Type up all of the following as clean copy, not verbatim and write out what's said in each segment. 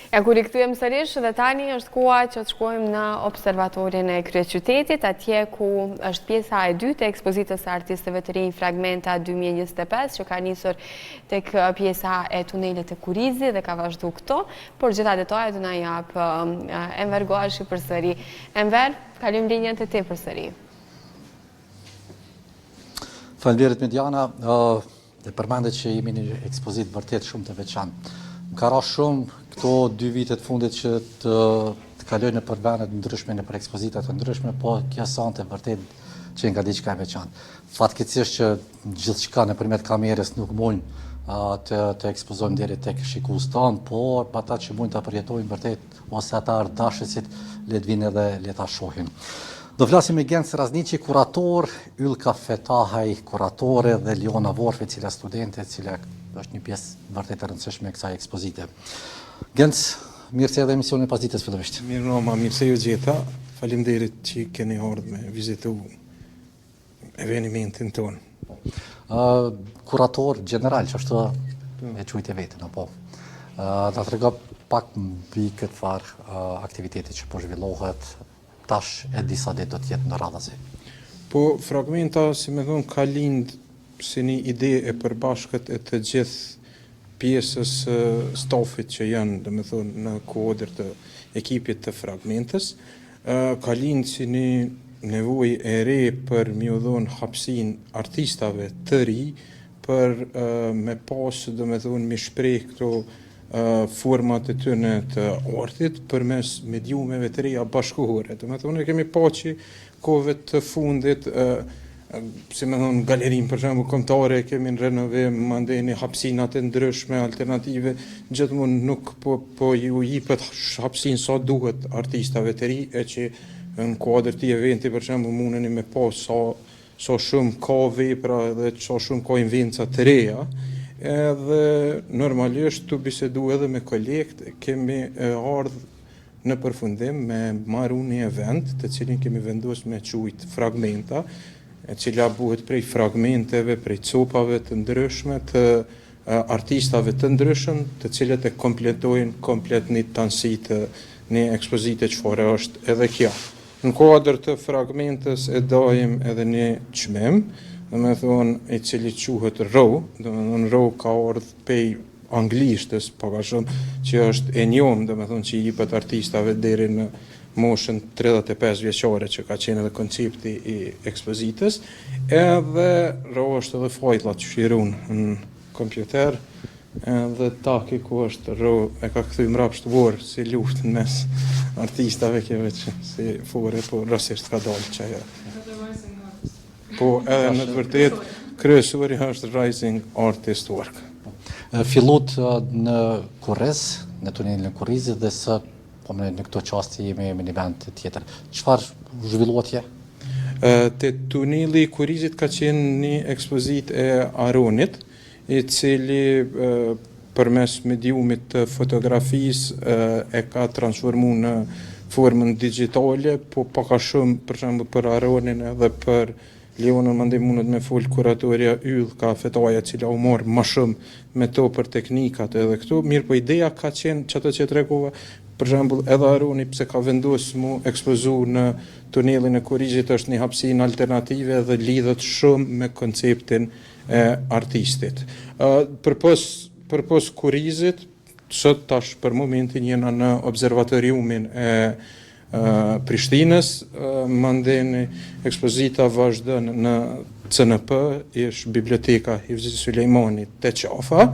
Ja kur I kthyer sërish dhe tani është koha që të shkojmë në observatorin e kryeqytetit, atje ku është pjesa e dytë e ekspozitës së artistëve të rinj Fragmenta 2025, që ka nisur tek pjesa e tunelit të Kurizit dhe ka vazhdu këto, por gjitha detajet do na jap Enver Goashi përsëri. Enver, kalojmë linjën te ti përsëri. Faleminderit Mediana, dhe përmendet që jemi një ekspozitë vërtet shumë të veçantë. Më ka ra shumë këto 2 vitet fundit që të kaloj në për venet ndryshme, në për ekspozitat të ndryshme, po kjo sante vërtet që nga diçka e veçantë. Fatkeqësisht që gjithçka nëpërmjet kamerës nuk mundë të ekspozojmë deri tek shikues tanë, por ata që mund ta përjetojnë vërtet ose ata ardashësit le të vinë edhe le ta shohin. Do flasim me Genc Razniqi, kurator, Ylka Fetahaj, kuratore, dhe Liona Vorfi, cila studente, cila është një pjesë vërtet e rëndësishme e kësaj ekspozite. Genc, mirë se edhe emisionin pas ditës fillimisht. Mirë se ju gjeta. Faleminderit që keni ardhur me vizitu evenimentin tonë. Kurator general, që është e quajtë vetën, apo? Na trego pak mbi këtë farë aktiviteti që po zhvillohet tash e disa ditë do të jetë në radhazi. Po, Fragmenta, si me thonë, ka lind si një ide e përbashkët e të gjithë pjesës stafit që janë, dhe me thonë, në kuadër të ekipit të Fragmentës. Ka lind si një nevojë e re për mjë dhonë hapsin artistave të ri, për me pasë, dhe me thonë, mi shprej këto format e tyne të artit përmes mediumeve të reja bashkohore. Dhe me thonë, kemi pa që kohëve të fundit, si me thonë, galerin, për shembull, kombëtare, kemi në renove, mandeni hapsinat e ndryshme, alternative, gjithmonë nuk po ju jipet hapsin sa duhet artistave të ri, e që në kuadër të eventi, për shembull, mundeni me pas sa shumë ka vepra dhe sa shumë ka invenca të reja, edhe normalisht të bisedu edhe me kolegët, kemi ardhur në përfundim me marru një event të cilin kemi vendosur me quajt Fragmenta, e cila buhet prej fragmenteve, prej copave të ndryshme, të artistave të ndryshëm, të cilët e kompletojnë komplet një tansi të një ekspozite çfarë është edhe kjo. Në kuadër të Fragmentës e dajmë edhe një çmim, dhe me thonë, i cili quhet Row, dhe me thonë Row ka ardhur pej anglishtës, paka shumë, që është e njohur, dhe me thonë që i jipet artistave deri në moshën 35 vjeçare që ka qenë edhe koncepti i ekspozitës, edhe Row është edhe fajtlla që shirun në kompjuter, edhe taki ku është Row e ka kthy mrapsht vorë si luftën mes artistave kjeve që si fore, po rësisht ka dalë që ajo. Po edhe në të vërtet, kryesori është Rising Artist Work. Fillot në Kurriz, në tunelin e Kurrizit, dhe së po në këto qasti jemi me një vend tjetër. Çfarë zhvilluat je? Te tuneli i Kurrizit ka qenë një ekspozit e Aronit, i cili përmes mediumit të fotografisë e ka transformu në formën digjitale, po paka shumë për shembull për Aronin edhe për Leonën mandej mundet me fol kuratoria Ylka Fetaja, cila u morë më shumë me to për teknikat edhe këtu, mirë po ideja ka qenë që ato që tregova, për shembull edhe Aroni pse ka vendosur mu ekspozu në tunelin e Kurrizit është një hapësinë alternative dhe lidhet shumë me konceptin e artistit. Përpos Kurrizit, sot tash për momentin jena në observatoriumin e Prishtinës, mandeni ekspozita vazhdon në CNP, ish Biblioteka Hivzi Sulejmani te Qafa,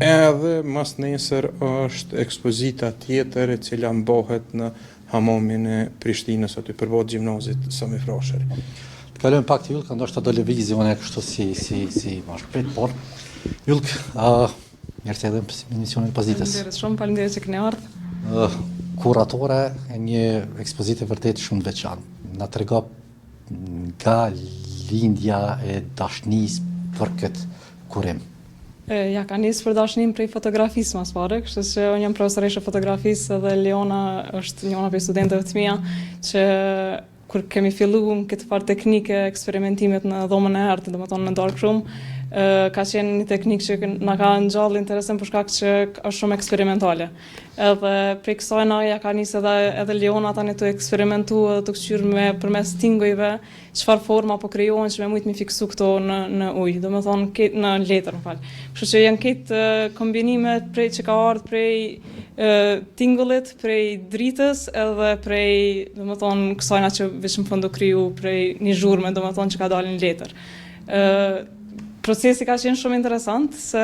edhe mas nesër është ekspozita tjetër e cila mbohet në hamamin e Prishtinës, aty përballë gjimnazit Sami Frashëri. Të kalojmë pak të Ylka, ndoshta do lëvizje unë kështu si më shpejt, por Ylk, mirë se edhe në emisionin pas ditës. Faleminderit shumë, faleminderit që keni ardhur. Kuratore e një ekspozite vërtet shumë veçantë. Na trego nga lindja e dashnisë për këtë kurim. Ja ka nisë për dashnin prej fotografisë mas pare, kështu që unë jam profesoreshe fotografisë dhe Leona është njëna prej studentëve të mia që kur kemi filluar këtë farë teknike eksperimentimit në dhomën e artit, domethënë në darkroom, Ka qenë një teknikë që na ka ngjall interesin për shkak që është shumë eksperimentale. Edhe prej kësaj ja ka nisë edhe Leona tani të eksperimentuar të kthyer përmes tingujve çfarë forma po krijohen që me mujt mi fiksu këto në ujë, domethënë në letër, më fal. Kështu që janë këtë kombinime prej që ka ardhur prej tingullit, prej dritës edhe prej domethënë kësajna që vetëm fund do kriju prej një zhurmë, domethënë që ka dalë në letër. Procesi ka qenë shumë interesant, se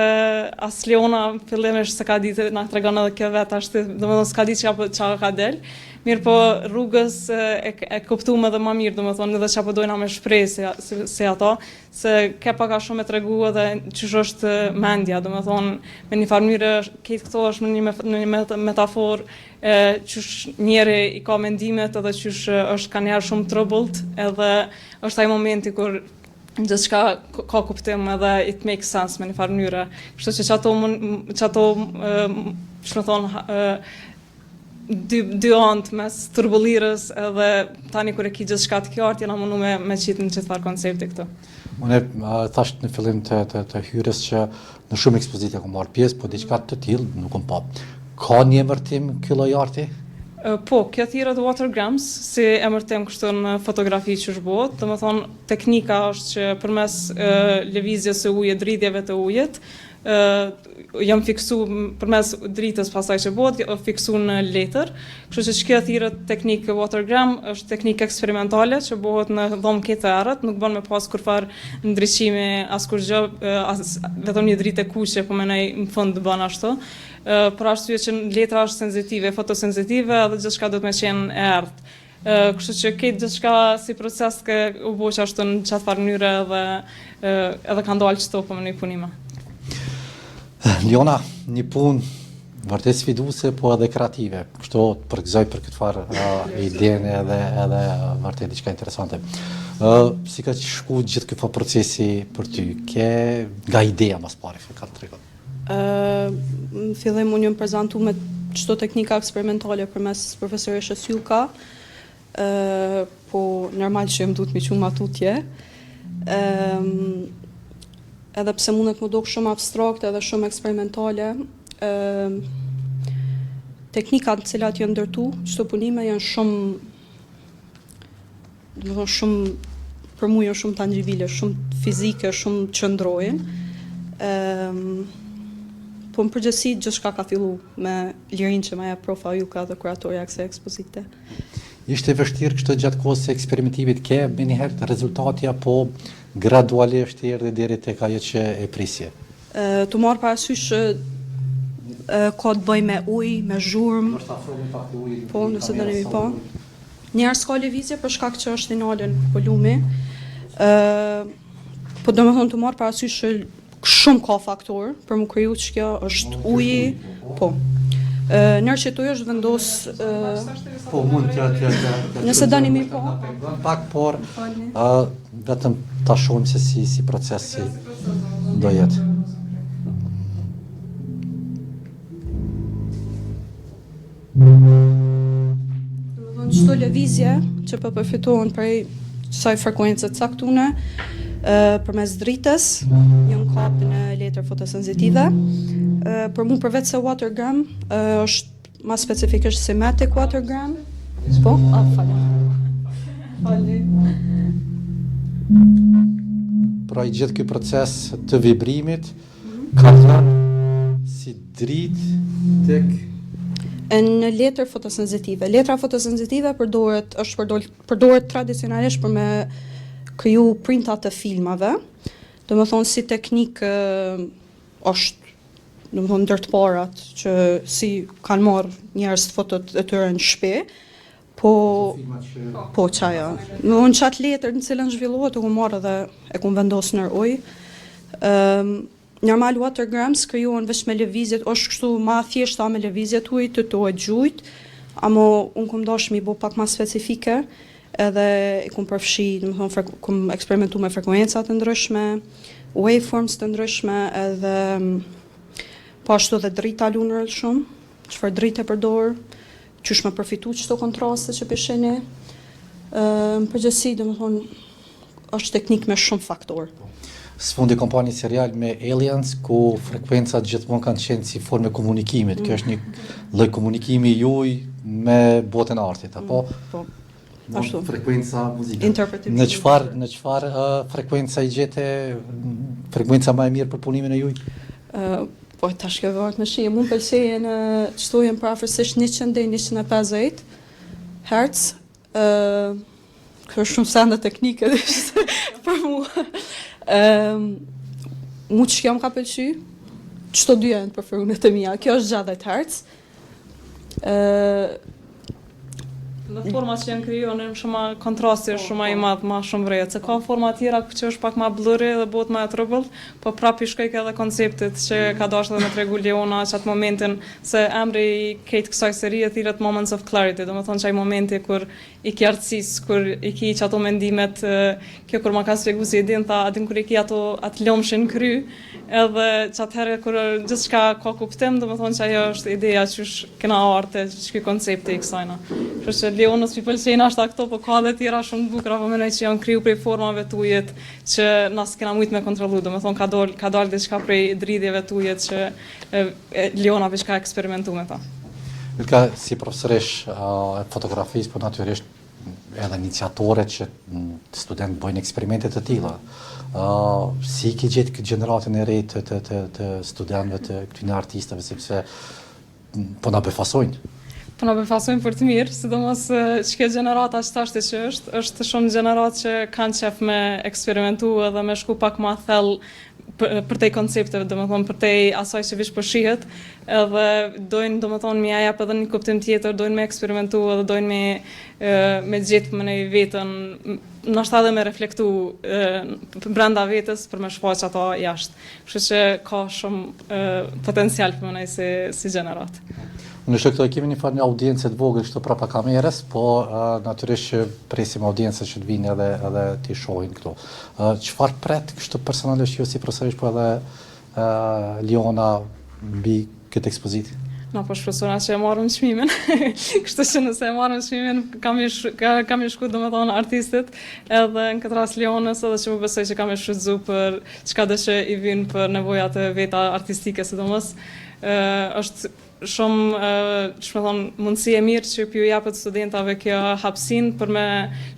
as Leona fillimisht se ka ditë na tregon edhe kjo vetë ashtu, domethënë s'ka ditë çfarë ka del. Mirë po rrugës e kuptuam edhe më mirë, domethënë edhe çfarë po dojna me shpresë se ato, se ke pak a shumë e tregu edhe çush është mendja, domethënë me një farë mënyrë këtë këto është në një metaforë çush njeri i ka mendimet edhe çush është ka njerë shumë troubled, edhe është ai momenti kur gjithçka ka kuptim edhe it makes sense me një farë mënyre. Kështu që çato ç'më thon dy anë mes turbullirës edhe tani kur e ki gjithçka të qartë jena mundu me qitë në çfarë koncepti këtu. Unë thash në fillim të hyrjes që në shumë ekspozita kam marrë pjesë, po diçka të tillë nuk kam pa. Ka një emërtim ky lloj arti? Po, kjo thirrët watergrams, si emërtim kështu në fotografi që shbohet, domethënë teknika është që përmes lëvizjes së ujit, dridhjeve të ujit, jam fiksu përmes dritës pasaj që bëhet, fiksu në letër. Kështu që kjo thirrët teknikë watergram është teknikë eksperimentale që bëhet në dhomë këtë erët, nuk bën me pas kurfar ndryshimi as kur gjë, vetëm një dritë e kuqe, po mendoj në fund bën ashtu. Për arsye që letra është sensitive, fotosensitive dhe gjithçka do të më qenë e errët. Kështu që këtë gjithçka si proces u bë ashtu në çfarë farë mënyre edhe ka ndalë çto po në punime. Leona, një punë vërtet sfiduese po edhe kreative. Kështu përgëzoj për këtë farë idenë edhe vërtet diçka interesante. Si ka shku gjithë ky procesi për ty? Ke nga ideja mas pari ka të tregon? Në fillim unë jam prezentu me çdo teknika eksperimentale përmes profesoreshës Julka, po normal që jam duhet mi qumë atutje. Edhe pse mundet më dok shumë abstrakte edhe shumë eksperimentale, teknikat të cilat janë ndërtu, çdo punime janë shumë për mua janë shumë tangjibile, shumë fizike, shumë qëndrojnë. Po në përgjithësi gjithçka ka fillu me lirinë që ma jep profa Julka dhe kuratorja kësaj ekspozite. Ishte vështirë kështu gjatë kohës së eksperimentimit, ke me njëherë rezultati apo gradualisht erdhi deri tek ajo që e prisje? Të marr parasysh ka të bëj me ujë, me zhurmë. Po, nëse doni mi pa. Njëherë s'ka lëvizje për shkak që është i nalën volumi. Po domethënë të marr parasysh shumë ka faktor për më kriju që kjo është uji, po. Nërë që tu është vendos... Po, mund të... Nëse dani mi po? Pak, por, vetëm ta shohim se si procesi do jetë. Çdo lëvizje që po përfitohen prej kësaj frekuencë të caktune, përmes dritës, janë kapë në letër fotosensitive. Për mu përveç se watergram, është ma specifikisht symmetric watergram. Po? Falë. Pra i gjithë ky proces të vibrimit, ka thënë si dritë tek... Në letër fotosensitive. Letra fotosensitive përdoret tradicionalisht për me kriju printat të filmave, do më thonë si teknikë është, do më thonë ndërtparat që si kanë marrë njerëz fotot e tyre në shtëpi, po qaja. Në qatë letër në cilën zhvillohet, u marrë dhe e ku vendosë nër ujë. Normal watergrams krijohen vetëm me lëvizjet, është kështu ma thjeshta me lëvizjet ujit, të gjujt, amo unë kom dash mi bo pak ma specifike, edhe i kom përfshi, domethënë kom eksperimentu me frekuenca të ndryshme, waveforms të ndryshme, edhe po ashtu edhe drita lunërët shumë, çfarë drite përdor, qysh me përfitu çdo kontraste që pisheni. Në përgjithësi, domethënë është teknikë me shumë faktor. sfundi kompani serial me Aliens, ku frekuencat gjithmonë kanë qenë si formë komunikimit. Kjo është një lloj komunikimi juaj me botën e artit, apo? Po. Ashtu. Frekuenca muzike. Interpretim. Në çfarë frekuenca i gjete frekuenca më e mirë për punimin e juaj? Po tash kjo varet në shi, mund pëlqejnë të shtojen për afërsisht 100 deri 150 Hz. Kjo është shumë sende teknike për mua. Mu që kjo më ka pëlqy, qëto dy janë preferunet e mia, kjo është 60 Hz. Në forma që janë krijuar në shumë kontrasti është shumë i madh, më shumë vrejt. Se ka forma tjera që është pak më blurry dhe bëhet më e trëbull, po prapë i shkoj edhe konceptit që ka dashur edhe me tregu Leona që atë momentin se emri i këtë kësaj serie thirret Moments of Clarity, domethënë çaj momenti kur i ke artësisë, kur i ke ato mendimet, kjo kur ma ka shpjeguar si idin tha, atin kur i ke atë lomshin kry, edhe çatëherë kur gjithçka ka kuptim, domethënë që ajo është ideja që kena arte, që ky koncepti i kësajna. Kështu që Leonës mi pëlqejnë ashta këto, po ka dhe tjera shumë të bukura, po mendoj që janë kriju prej formave të ujit që na s'kena mujt me kontrollu, domethënë ka dalë diçka prej dridhjeve të ujit që Leona veç ka eksperimentu me ta. Ilka, si profesoresh e fotografisë, po natyrisht edhe iniciatore që student bëjnë eksperimente të tilla. Si ke gjetë këtë gjeneratën e re të studentëve të këtyre artistëve, sepse po na befasojnë. Po na befasojnë për të mirë, sidomos që kjo gjenerata që tashti që është shumë gjenerat që kanë qef me eksperimentu edhe me shku pak ma thellë për tej koncepteve, domethënë për tej asaj që vish po shihet, edhe dojnë domethënë mi jap edhe një kuptim tjetër, dojnë me eksperimentu edhe dojnë me gjetë më në vetën, ndoshta edhe me reflektu brenda vetes për me shfaq ato jashtë. Kështu që ka shumë potencial për më si gjenerat. Në këto kemi një farë një audiencë të vogël kështu prapa kamerës, po natyrisht që presim audiencën që të vinë edhe t'i shohin këtu. Çfarë pret kështu personalisht ju si profesorish, po edhe Leona mbi këtë ekspozitë? Na po shpresoj që e marrëm çmimin. Kështu që nëse e marrëm çmimin, kam i shku domethënë artistit, edhe në këtë rast Leonës, edhe që më besoj që kam i shfrytzu për çka do që i vinë për nevojat e veta artistike sidomos. Është shumë mundësi e mirë që ju japet studentave kjo hapësinë për me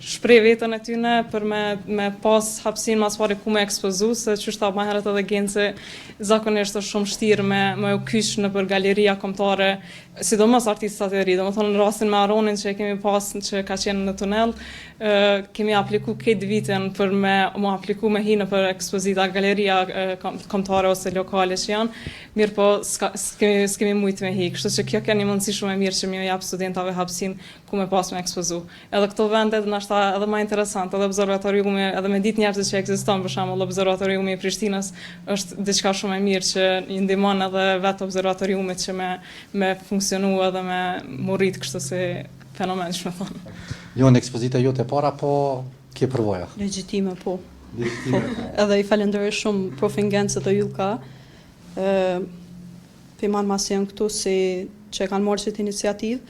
shpreh veten e tyre, për me pas hapësinë mas pari ku me ekspozu, se që shta më herët edhe genë se zakonisht është shumë vështirë me u kyç në për galeria kombëtare, sidomos artistat e ri. Domethënë në rastin me Aronin që e kemi pas që ka qenë në tunel, kemi apliku këtë vitin për me apliku me hinë për ekspozita galeria kombëtare ose lokale që janë, mirë po s'kemi mujtë me hi. Kështu që kjo ka një mundësi shumë e mirë që mi jap studentave hapësinë ku me pas me ekspozu. Edhe këto vende ndoshta edhe më interesant, edhe observatoriumi, edhe me ditë njerëzit që ekziston, për shembull observatoriumi i Prishtinës është diçka shumë e mirë që i ndihmon edhe vetë observatoriumit që me funksionu edhe me murrit, kështu si fenomen që me thonë. Jo, në ekspozita jote e para, po ke përvoja? Legjitime, po. Edhe i falenderoj shumë profin Gencë dhe Julka. Piman mas janë këtu si që kanë marrë qëtë iniciativë.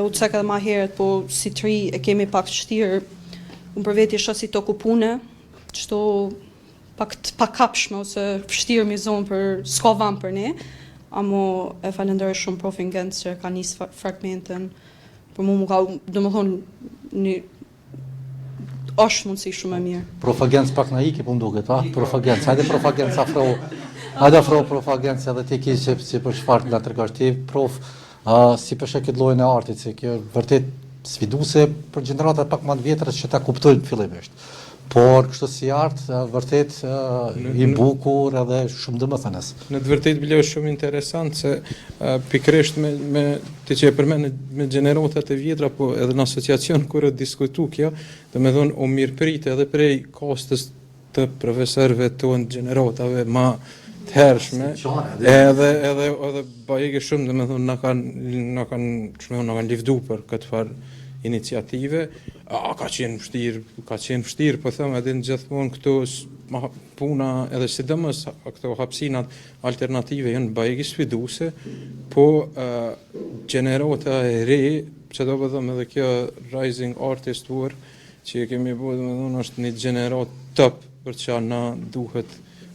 U të sekë edhe ma herët, po si të ri e kemi pak shtirë. Unë për veti isha si të okupune, qëto pak kapshme ose shtirë mi zonë për s'ka vam për ne. Amo e falenderoj shumë profin Gencë që ka njësë fragmentën. Për mu ka, do më thonë, është mundësi shumë e mirë. Profagencë pak na iki, po më duket, a? Profagencë, hajde profagencë afro profagencë edhe ti ki si për çfarë nga tregosh ti, prof, si përshë këtë llojin e artit, se kjo vërtet sfiduse për gjeneratat pak më të vjetra që ta kuptojnë fillimisht. Por kështu si art, vërtet i bukur edhe shumë domethënës. Në të vërtetë bile është shumë interesant se pikërisht me ti që e përmend me gjeneratat e vjetra, po edhe në asociacion kur e diskutu kjo, domethënë u mirëprit edhe prej kostës të profesorëve tonë gjeneratave më të hershme, edhe bajeke shumë domethënë na kanë lëvdu për këtë farë iniciative. Ka qenë vështirë, po them edhe gjithmonë këto puna edhe sidomos këto hapësinat alternative janë bajeke sfiduese, po gjenerata e re, që do të them edhe kjo Rising Artist Tour që kemi bërë, domethënë është një gjenerat top për që na duhet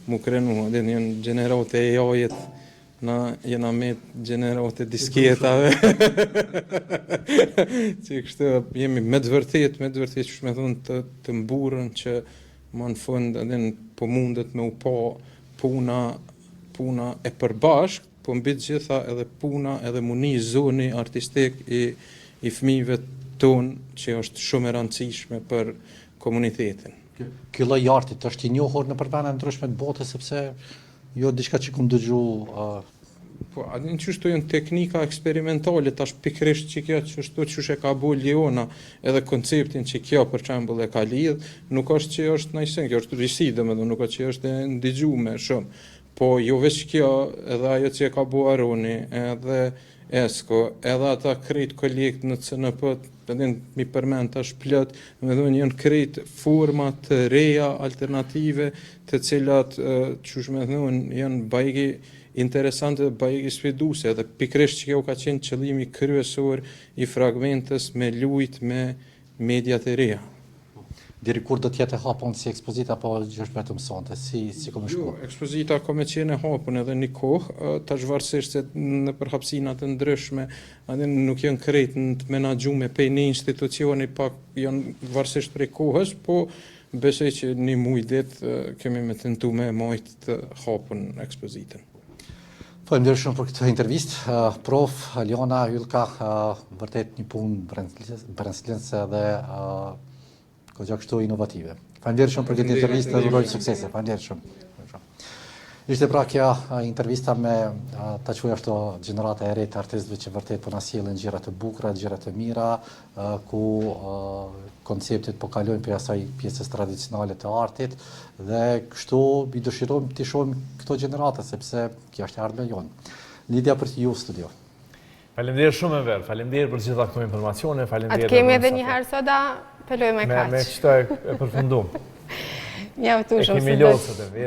mu krenu, dhe janë gjenerate e AI-et, na jena me gjenerate disketave. Që kështë jemi me të vërtet që shme thonë të mburën që ma në fund edhe po mundet me u pa puna e përbashk, po mbi gjitha edhe puna edhe muni zoni artistik i fëmijëve tonë që është shumë e rëndësishme për komunitetin. Ky lloj artit është i njohur në vende ndryshme të botës sepse jo diçka që kum dëgju. Po, adin që shtu janë teknika eksperimentale, tash pikrisht që kjo që shtu që e ka bu Leona edhe konceptin që kjo për shembull e ka lidh, nuk është që është najsen, kjo është risi domethënë, nuk është që është e ndigjume shumë. Po jo veç kjo, edhe ajo që e ka bu Aroni, edhe Esko, edhe ata krejt kolekt në CNP, edhe mi përmend tash plot, domethënë janë krejt forma të reja alternative, të cilat çush më thonë janë bajgi interesante dhe bajgi sfiduese, edhe pikrisht që kjo ka qenë qëllimi kryesor i fragmentës me lujt me mediat e reja. Deri kur do të jetë e hapun si ekspozita apo është vetëm sonte, si komë shku? Jo, ekspozita ka me qenë e hapun edhe një kohë, tash varësisht se në përhapësina të ndryshme, edhe nuk janë krejt në të menaxhume pej një institucioni, pak janë varësisht prej kohës, po besoj që një muj ditë kemi me tentu me majt të hapun ekspozitën. Faleminderit shumë për këtë intervistë. Prof. Leona Ylka, vërtet një punë brendëslinse dhe goxha kështu inovative. Faleminderit shumë për këtë intervistë dhe uroj suksese. Faleminderit shumë. Ishte pra kjo intervista me ta quaj ashtu gjenerata e re të artistëve që vërtet po na sjellin gjëra të bukura, gjëra të mira, ku konceptet po kalojnë për asaj pjesës tradicionale të artit dhe kështu i dëshirojmë të shohim këto gjenerata sepse kjo është ardhmja jonë. Lidhja për ju studio. Faleminderit shumë Enver, faleminderit për gjitha këto informacione, faleminderit. Atë kemi edhe një herë soda, pelojmë kaq. Me çto e përfundum. Mjaftueshëm. E kemi lodhur sot.